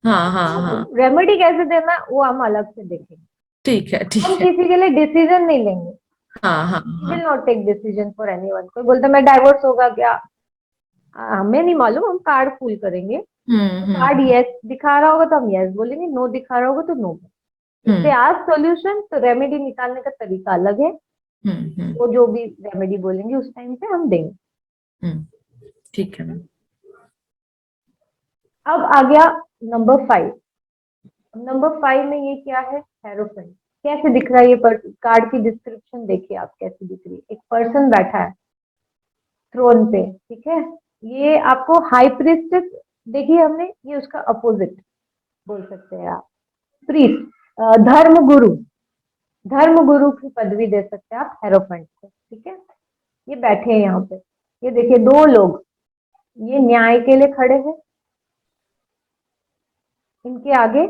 हाँ हाँ हाँ, रेमेडी कैसे देना है वो हम अलग से देखेंगे। ठीक है ठीक हम है। किसी के लिए डिसीजन नहीं लेंगे। हाँ हाँ वी हाँ। Will not take decision for anyone. कोई बोलता है मैं डाइवोर्स होगा क्या, हमें नहीं मालूम, हम कार्ड फुल करेंगे। तो कार्ड हम्म। यस दिखा रहा होगा तो हम यस बोलेंगे, नो दिखा रहा होगा तो no. If they hmm ask solution तो रेमेडी निकालने का तरीका अलग है। हम्म। वो जो भी रेमेडी बोलेंगे उस टाइम पे हम देंगे। हम्म, ठीक है मैम। अब आ गया नंबर 5। नंबर 5 में ये क्या है, हेरोफेंट। कैसे दिख रहा है ये कार्ड की डिस्क्रिप्शन देखिए आप कैसे दिख रही है। एक पर्सन बैठा है थ्रोन पे, ठीक है। ये आपको हाई प्रीस्टेस देखिए हमने, ये उसका अपोजिट बोल सकते हैं आप। प्रीस्ट, धर्म गुरु, धर्म गुरु की पदवी दे सकते हैं आप हेरोफेंट को, ठीक है। ये बैठे हैं यहाँ पे, ये देखिए दो लोग, ये न्याय के लिए खड़े हैं। इनके आगे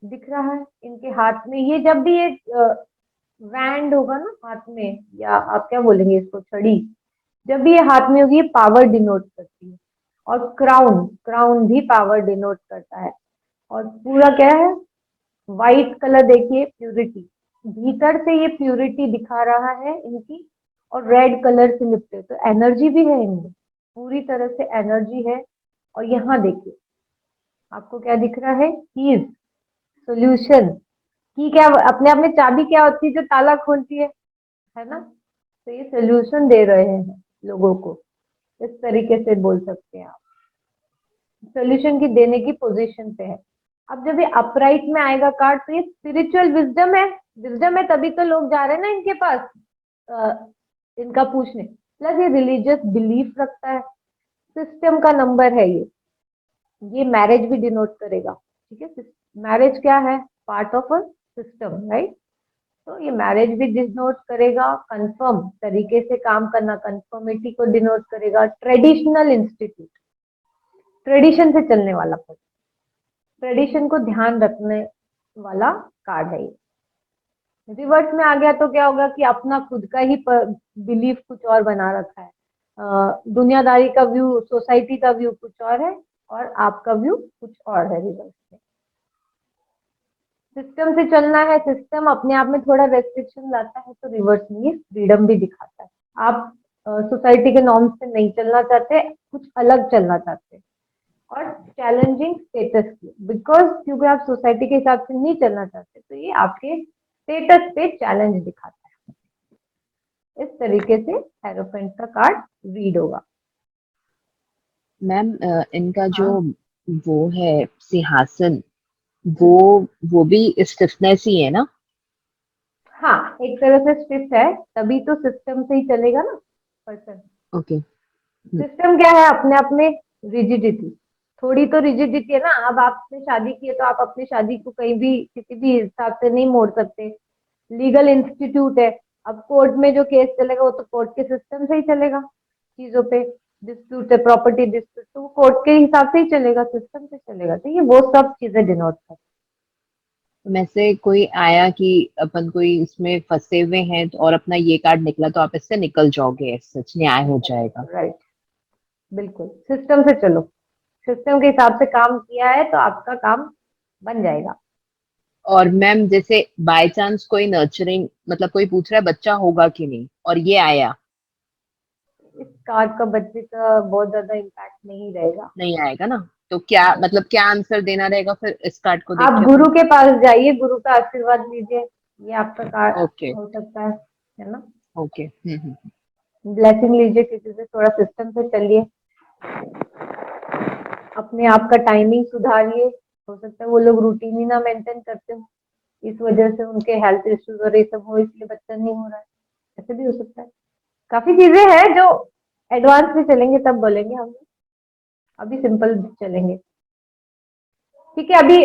दिख रहा है, इनके हाथ में ये जब भी ये वैंड होगा ना हाथ में, या आप क्या बोलेंगे इसको, छड़ी, जब भी ये हाथ में होगी ये पावर डिनोट करती है। और क्राउन, क्राउन भी पावर डिनोट करता है। और पूरा क्या है, व्हाइट कलर देखिए, प्यूरिटी, भीतर से ये प्यूरिटी दिखा रहा है इनकी। और रेड कलर से लिपटे, तो एनर्जी भी है इनमें, पूरी तरह से एनर्जी है। और यहाँ देखिए आपको क्या दिख रहा है, कीज, सोल्यूशन। की क्या अपने आप में चाबी क्या होती है जो ताला खोलती है ना। तो ये सोल्यूशन दे रहे हैं लोगों को, इस तरीके से बोल सकते हैं आप। सोल्यूशन की देने की पोजीशन पे है। अब जब ये अपराइट में आएगा कार्ड तो ये स्पिरिचुअल विजडम है। विजडम है तभी तो लोग जा रहे हैं ना इनके पास, इनका पूछने। प्लस ये रिलीजियस बिलीफ रखता है। सिस्टम का नंबर है ये मैरिज भी डिनोट करेगा, ठीक है। मैरिज क्या है, part of a system, right. तो ये मैरिज भी डिनोट करेगा, कंफर्म तरीके से काम करना, कंफर्मिटी को डिनोट करेगा। ट्रेडिशनल इंस्टीट्यूट, ट्रेडिशन से चलने वाला पर्सन, ट्रेडिशन को ध्यान रखने वाला कार्ड है ये। रिवर्स में आ गया तो क्या होगा कि अपना खुद का ही बिलीफ कुछ और बना रखा है। दुनियादारी का व्यू, सोसाइटी का व्यू कुछ और है और आपका व्यू कुछ और है रिवर्स में। सिस्टम से चलना है, सिस्टम अपने आप में थोड़ा रेस्ट्रिक्शन लाता है, तो रिवर्स में ये फ्रीडम भी दिखाता है। आप सोसाइटी के नॉर्म्स से नहीं चलना चाहते, कुछ अलग चलना चाहते। और चैलेंजिंग स्टेटस की, बिकॉज क्योंकि आप सोसाइटी के हिसाब से नहीं चलना चाहते, तो ये आपके स्टेटस पे चैलेंज दिखाता है। इस तरीके से हेरोफेंट का कार्ड रीड होगा। मैम इनका जो हाँ वो है सिंहासन, वो वो भी स्टिफनेस ही है ना? हाँ, एक तरह से स्ट्रिक्ट है, तभी तो सिस्टम से ही चलेगा ना पर्सन। ओके। सिस्टम क्या है, अपने आप में रिजिडिटी, थोड़ी तो रिजिडिटी है ना। अब आपने शादी की है तो आप अपनी शादी को कहीं भी किसी भी हिसाब से नहीं मोड़ सकते। लीगल इंस्टीट्यूट है, अब कोर्ट में जो केस चलेगा वो तो कोर्ट के सिस्टम से ही चलेगा। चीजों पे डिस्प्यूट है, प्रॉपर्टी डिस्प्यूट, तो वो कोर्ट के हिसाब से ही चलेगा, सिस्टम से चलेगा। तो ये वो सब चीजें डिनोट करती में से कोई आया कि अपन कोई इसमें फंसे हुए हैं और अपना ये कार्ड निकला तो आप इससे निकल जाओगे, सच न्याय हो जाएगा। है। राइट, बिल्कुल सिस्टम से चलो, सिस्टम के हिसाब से काम किया है तो आपका काम बन जाएगा। और मैम जैसे बाय चांस कोई नर्चरिंग, मतलब कोई पूछ रहा है बच्चा होगा कि नहीं और ये आया, इस कार्ड का बच्चे का बहुत ज्यादा इम्पैक्ट नहीं रहेगा। नहीं आएगा ना, तो क्या मतलब क्या आंसर देना रहेगा फिर इस कार्ड को देख आप के गुरु अपन? के पास जाइए, गुरु का आशीर्वाद लीजिए, ये आपका कार्ड ओके। हो सकता है ना। ओके। ब्लेसिंग लीजिए किसी से, थोड़ा सिस्टम से चलिए, अपने आप का टाइमिंग सुधारिए। हो सकता है वो लोग रूटीन ही ना मेंटेन करते हो, इस वजह से उनके हेल्थ इश्यूज और ये सब हो, इसलिए बच्चा नहीं हो रहा है, ऐसे भी हो सकता है। काफी चीजें हैं जो एडवांस में चलेंगे तब बोलेंगे हम, अभी सिंपल चलेंगे। ठीक है, अभी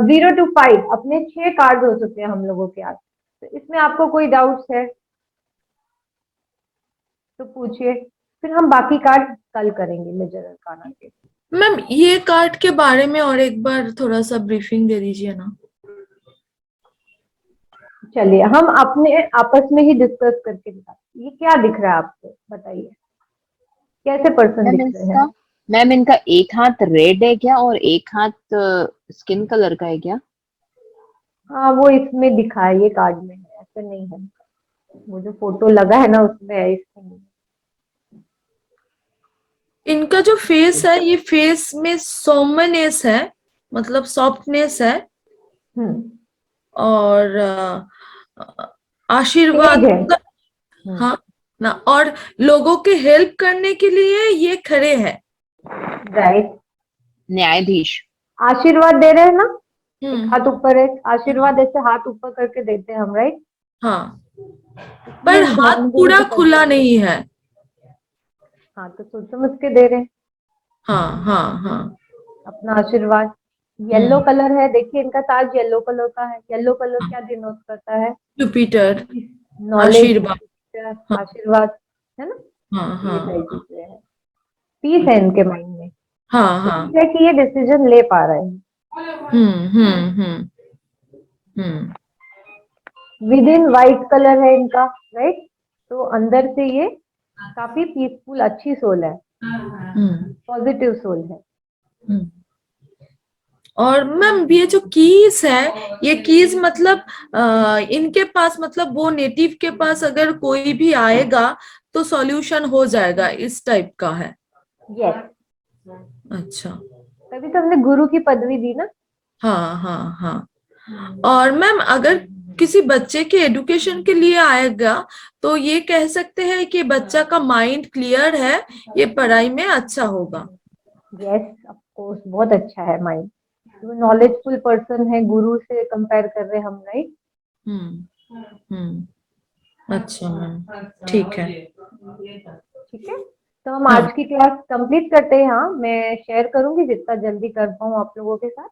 0 to 5 अपने 6 कार्ड हो चुके हैं हम लोगों के आज। तो इसमें आपको कोई डाउट्स है तो पूछिए, फिर हम बाकी कार्ड कल करेंगे मेजर अरकाना के। मैम ये कार्ड के बारे में और एक बार थोड़ा सा ब्रीफिंग दे दीजिए ना। चलिए हम अपने आपस में ही डिस्कस करके बताते, ये क्या दिख रहा है आपको, बताइए कैसे पर्सन मैम दिख रहे हैं। मैम इनका एक हाथ रेड है क्या और एक हाथ स्किन कलर का है क्या? हाँ वो इसमें दिखा है, ये कार्ड में है, ऐसे नहीं है, वो जो फोटो लगा है ना उसमें है, इसमें नहीं। इनका जो फेस है, ये फेस में सौम्यनेस है, मतलब सॉफ्टनेस है, हम्म, और आशीर्वाद, तेज है। हाँ ना, और लोगों के हेल्प करने के लिए ये खड़े हैं। राइट, न्यायाधीश। आशीर्वाद दे रहे हैं ना, एक हाथ हम्म। ऊपर है, आशीर्वाद ऐसे हाथ ऊपर करके देते हैं हम, राइट। हाँ, ये पर हाथ धर्मगुरु पूरा के पद खुला पे, नहीं है। हाँ तो सोच समझ के दे रहे हैं हाँ हाँ हाँ। अपना आशीर्वाद। येलो हम्म। कलर है, देखिए इनका ताज येलो कलर का है। येलो कलर क्या डिनोट करता है, जुपिटर, नॉलेज, आशीर्वाद। हाँ आशीर्वाद, है ना, हाँ ये हाँ सारी चीजें हैं। पीस है इनके माइंड में, हाँ तो हाँ। है कि ये डिसीजन ले पा रहे हैं। हम्म। हम्म। विद इन वाइट कलर है इनका, राइट। तो अंदर से ये काफी पीसफुल, अच्छी सोल है, हम्म। पॉजिटिव सोल है। हम्म। और मैम ये जो कीज है, ये कीज मतलब इनके पास, मतलब वो नेटिव के पास अगर कोई भी आएगा तो सॉल्यूशन हो जाएगा, इस टाइप का है। यस, अच्छा। तभी तो हमने गुरु की पदवी दी ना। हाँ हाँ हाँ। और मैम अगर किसी बच्चे के एडुकेशन के लिए आएगा तो ये कह सकते हैं कि बच्चा का माइंड क्लियर है, ये पढ़ाई में अच्छा होगा। यस, ऑफ कोर्स, बहुत अच्छा है माइंड, वो नॉलेजफुल पर्सन है, गुरु से कंपेयर कर रहे हैं हम, राइट। अच्छा मैम, ठीक है। ठीक है, तो हम हाँ आज की क्लास कंप्लीट करते हैं। हाँ मैं शेयर करूंगी जितना जल्दी कर पाऊँ आप लोगों के साथ।